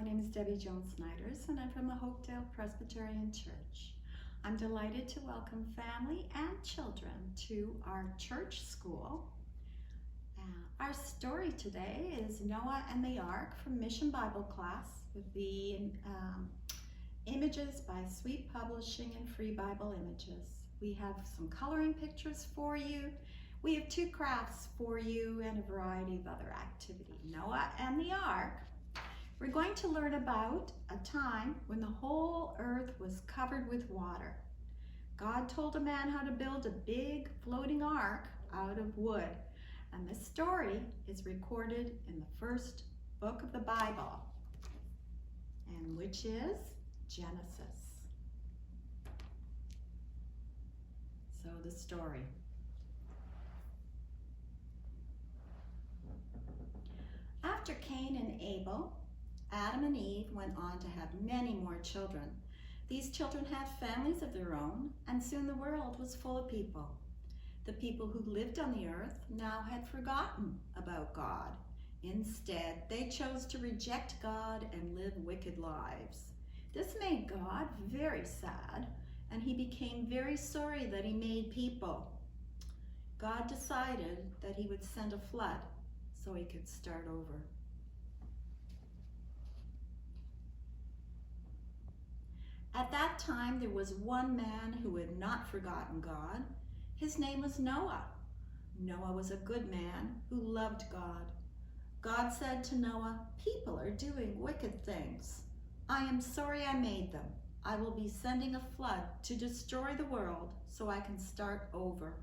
My name is Debbie Jones-Snyders and I'm from the Hopedale Presbyterian Church. I'm delighted to welcome family and children to our church school. Our story today is Noah and the Ark from Mission Bible Class with the images by Sweet Publishing and Free Bible Images. We have some coloring pictures for you. We have 2 crafts for you and a variety of other activity. Noah and the Ark. We're going to learn about a time when the whole earth was covered with water. God told a man how to build a big floating ark out of wood. And this story is recorded in the first book of the Bible, and which is Genesis. So the story. After Cain and Abel, Adam and Eve went on to have many more children. These children had families of their own, and soon the world was full of people. The people who lived on the earth now had forgotten about God. Instead, they chose to reject God and live wicked lives. This made God very sad, and he became very sorry that he made people. God decided that he would send a flood so he could start over. At that time, there was one man who had not forgotten God. His name was Noah. Noah was a good man who loved God. God said to Noah, "People are doing wicked things. I am sorry I made them. I will be sending a flood to destroy the world so I can start over."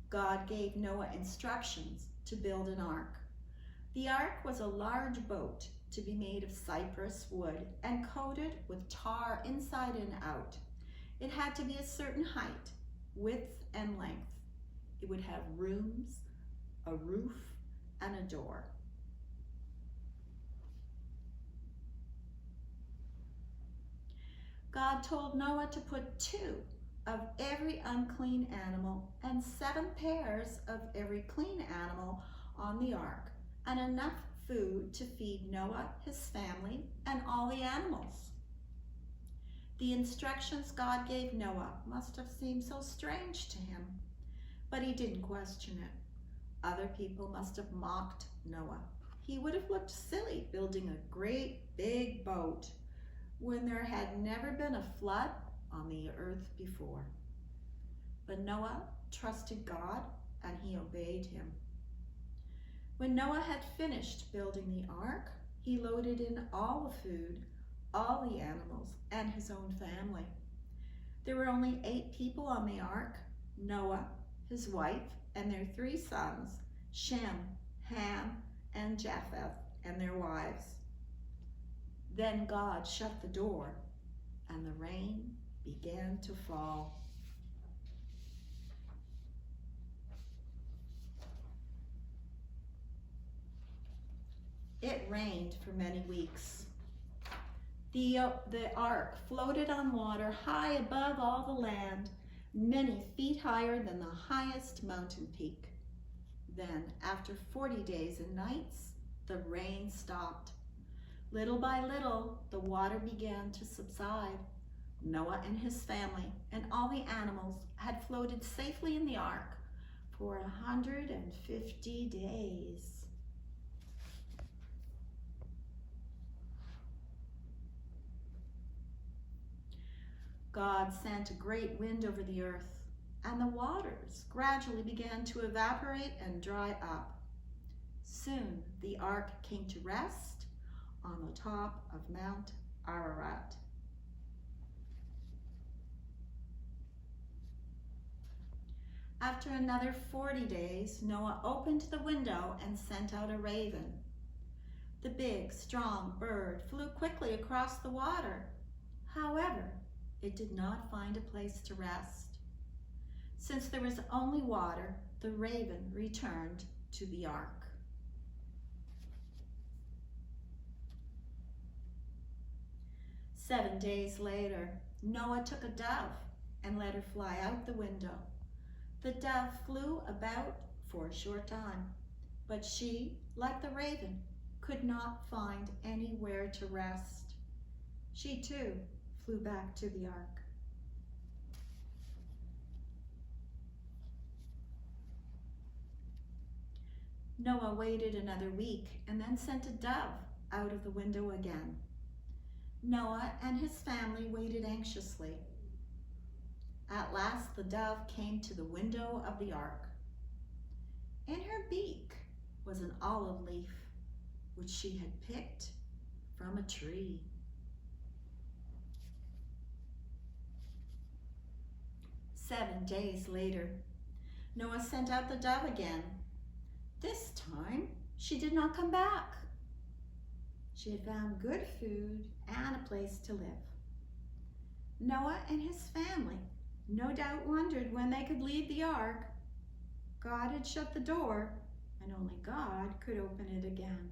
God gave Noah instructions to build an ark. The ark was a large boat to be made of cypress wood and coated with tar inside and out. It had to be a certain height, width, and length. It would have rooms, a roof, and a door. God told Noah to put 2 of every unclean animal and 7 pairs of every clean animal on the ark, and enough food to feed Noah, his family, and all the animals. The instructions God gave Noah must have seemed so strange to him, but he didn't question it. Other people must have mocked Noah. He would have looked silly building a great big boat when there had never been a flood on the earth before. But Noah trusted God and he obeyed him. When Noah had finished building the ark, he loaded in all the food, all the animals, and his own family. There were only 8 people on the ark: Noah, his wife, and their 3 sons, Shem, Ham, and Japheth, and their wives. Then God shut the door, and the rain began to fall. It rained for many weeks. The ark floated on water high above all the land, many feet higher than the highest mountain peak. Then, after 40 days and nights, the rain stopped. Little by little, the water began to subside. Noah and his family and all the animals had floated safely in the ark for 150 days. God sent a great wind over the earth, and the waters gradually began to evaporate and dry up. Soon the ark came to rest on the top of Mount Ararat. After another 40 days, Noah opened the window and sent out a raven. The big, strong bird flew quickly across the water. However, it did not find a place to rest. Since there was only water, the raven returned to the ark. "7 days later, Noah took a dove and let her fly out the window. The dove flew about for a short time. But she, like the raven, could not find anywhere to rest. She too flew back to the ark. Noah waited another week and then sent a dove out of the window again. Noah and his family waited anxiously. At last the dove came to the window of the ark. In her beak was an olive leaf, which she had picked from a tree. Seven days later, Noah sent out the dove again. This time, she did not come back. She had found good food and a place to live. Noah and his family no doubt wondered when they could leave the ark. God had shut the door, and only God could open it again.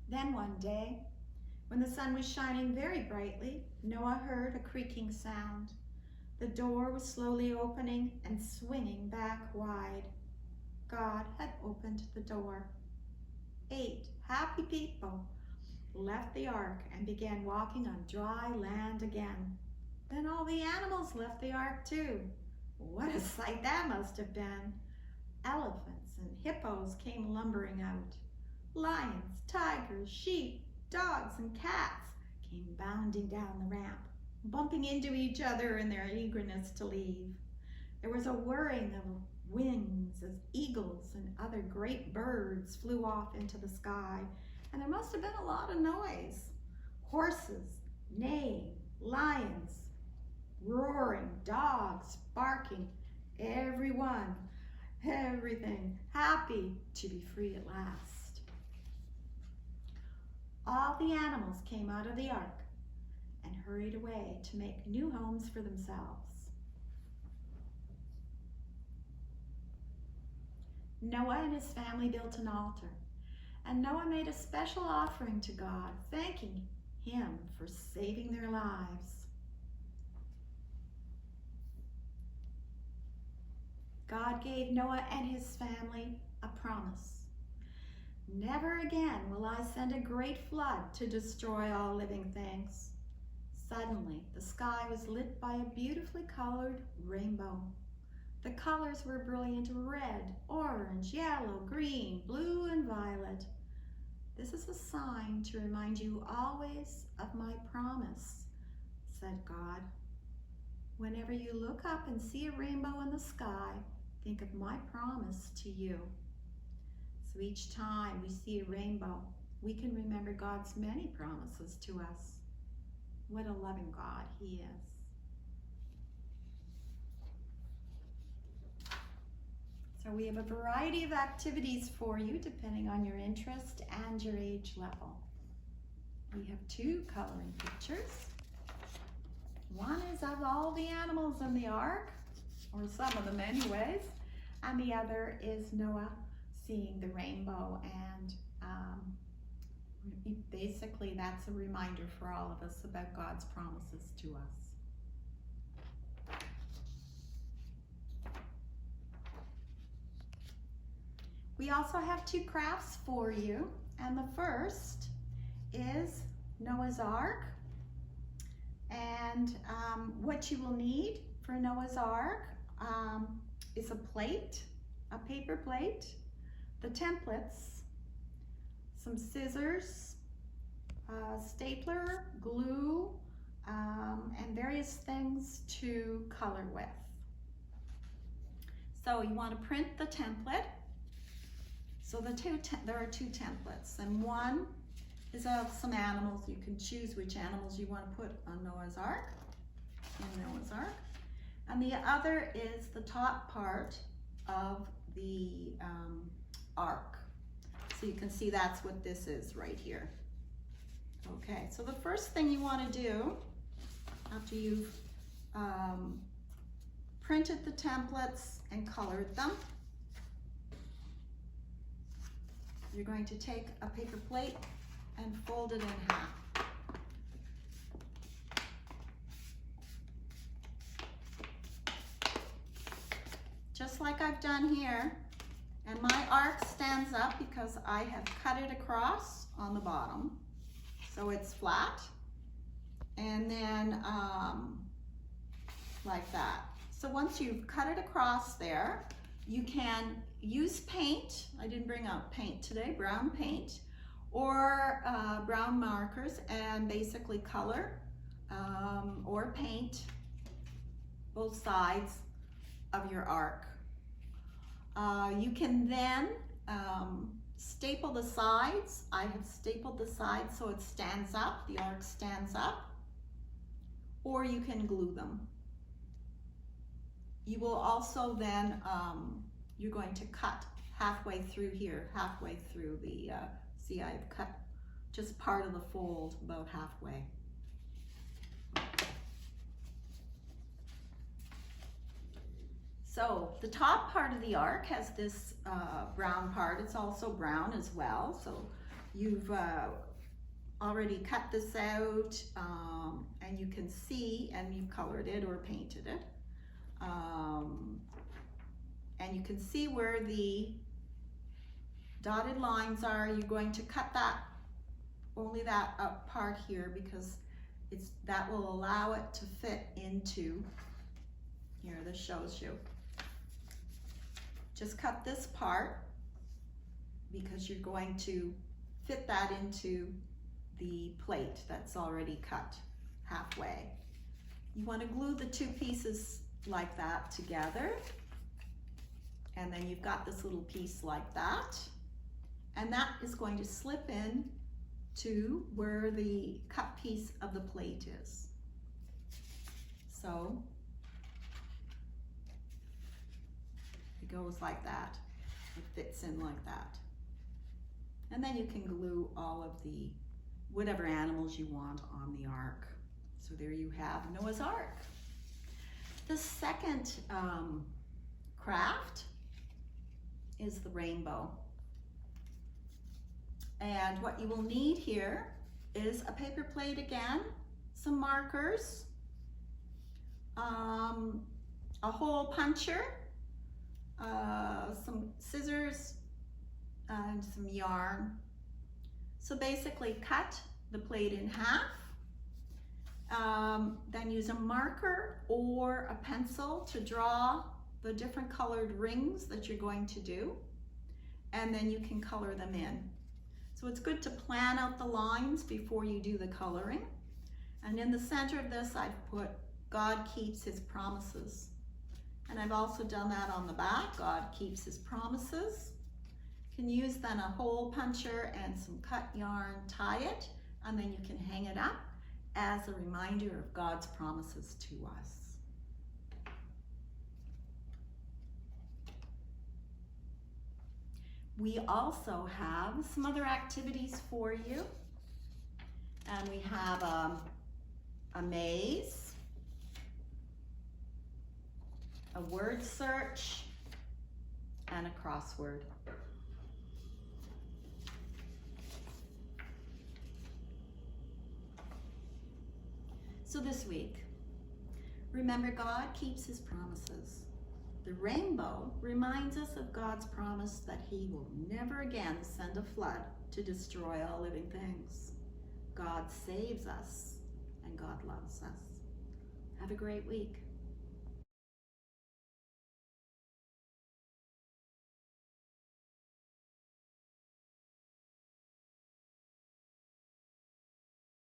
Then one day, when the sun was shining very brightly, Noah heard a creaking sound. The door was slowly opening and swinging back wide. God had opened the door. 8 happy people left the ark and began walking on dry land again. Then all the animals left the ark too. What a sight that must have been. Elephants and hippos came lumbering out. Lions, tigers, sheep, dogs, and cats came bounding down the ramp, bumping into each other in their eagerness to leave. There was a whirring of wings as eagles and other great birds flew off into the sky, and there must have been a lot of noise. Horses neighing, lions roaring, dogs barking, everything happy to be free at last. All the animals came out of the ark and hurried away to make new homes for themselves. Noah and his family built an altar, and Noah made a special offering to God, thanking him for saving their lives. God gave Noah and his family a promise. Never again will I send a great flood to destroy all living things. Suddenly, the sky was lit by a beautifully colored rainbow. The colors were brilliant red, orange, yellow, green, blue, and violet. This is a sign to remind you always of my promise, said God. Whenever you look up and see a rainbow in the sky, think of my promise to you. So each time we see a rainbow, we can remember God's many promises to us. What a loving God He is. So we have a variety of activities for you depending on your interest and your age level. We have 2 coloring pictures. One is of all the animals in the ark, or some of them anyways, and the other is Noah seeing the rainbow, and basically that's a reminder for all of us about God's promises to us. We also have 2 crafts for you, and the first is Noah's Ark. And what you will need for Noah's Ark is a plate, a paper plate, the templates, some scissors, stapler, glue, and various things to color with. So you want to print the template. So there are 2 templates, and one is of some animals. You can choose which animals you want to put on Noah's Ark, in Noah's Ark. And the other is the top part of the ark. So you can see that's what this is right here. Okay, so the first thing you want to do after you've printed the templates and colored them, you're going to take a paper plate and fold it in half. done here, and my arc stands up because I have cut it across on the bottom, so it's flat, and then like that. So once you've cut it across there, you can use paint. I didn't bring out paint today, brown paint, or brown markers, and basically color or paint both sides of your arc. You can then staple the sides. I have stapled the sides so it stands up, the arc stands up, or you can glue them. You will also then, you're going to cut halfway through here, halfway through the, see I've cut just part of the fold about halfway. So the top part of the arc has this brown part. It's also brown as well. So you've already cut this out, and you can see, and you've colored it or painted it. And you can see where the dotted lines are. You're going to cut that, only that up part here, because that will allow it to fit into, here this shows you. Just cut this part because you're going to fit that into the plate that's already cut halfway. You want to glue the two pieces like that together, and then you've got this little piece like that, and that is going to slip in to where the cut piece of the plate is. So it goes like that, it fits in like that. And then you can glue all of the whatever animals you want on the ark. So there you have Noah's Ark. The second craft is the rainbow. And what you will need here is a paper plate again, some markers, a hole puncher, some scissors, and some yarn. So basically cut the plate in half, then use a marker or a pencil to draw the different colored rings that you're going to do, and then you can color them in. So it's good to plan out the lines before you do the coloring. And in the center of this, I've put God keeps his promises. And I've also done that on the back, God keeps his promises. You can use then a hole puncher and some cut yarn, tie it, and then you can hang it up as a reminder of God's promises to us. We also have some other activities for you. And we have a maze, a word search, and a crossword. So this week, remember God keeps his promises. The rainbow reminds us of God's promise that he will never again send a flood to destroy all living things. God saves us, and God loves us. Have a great week.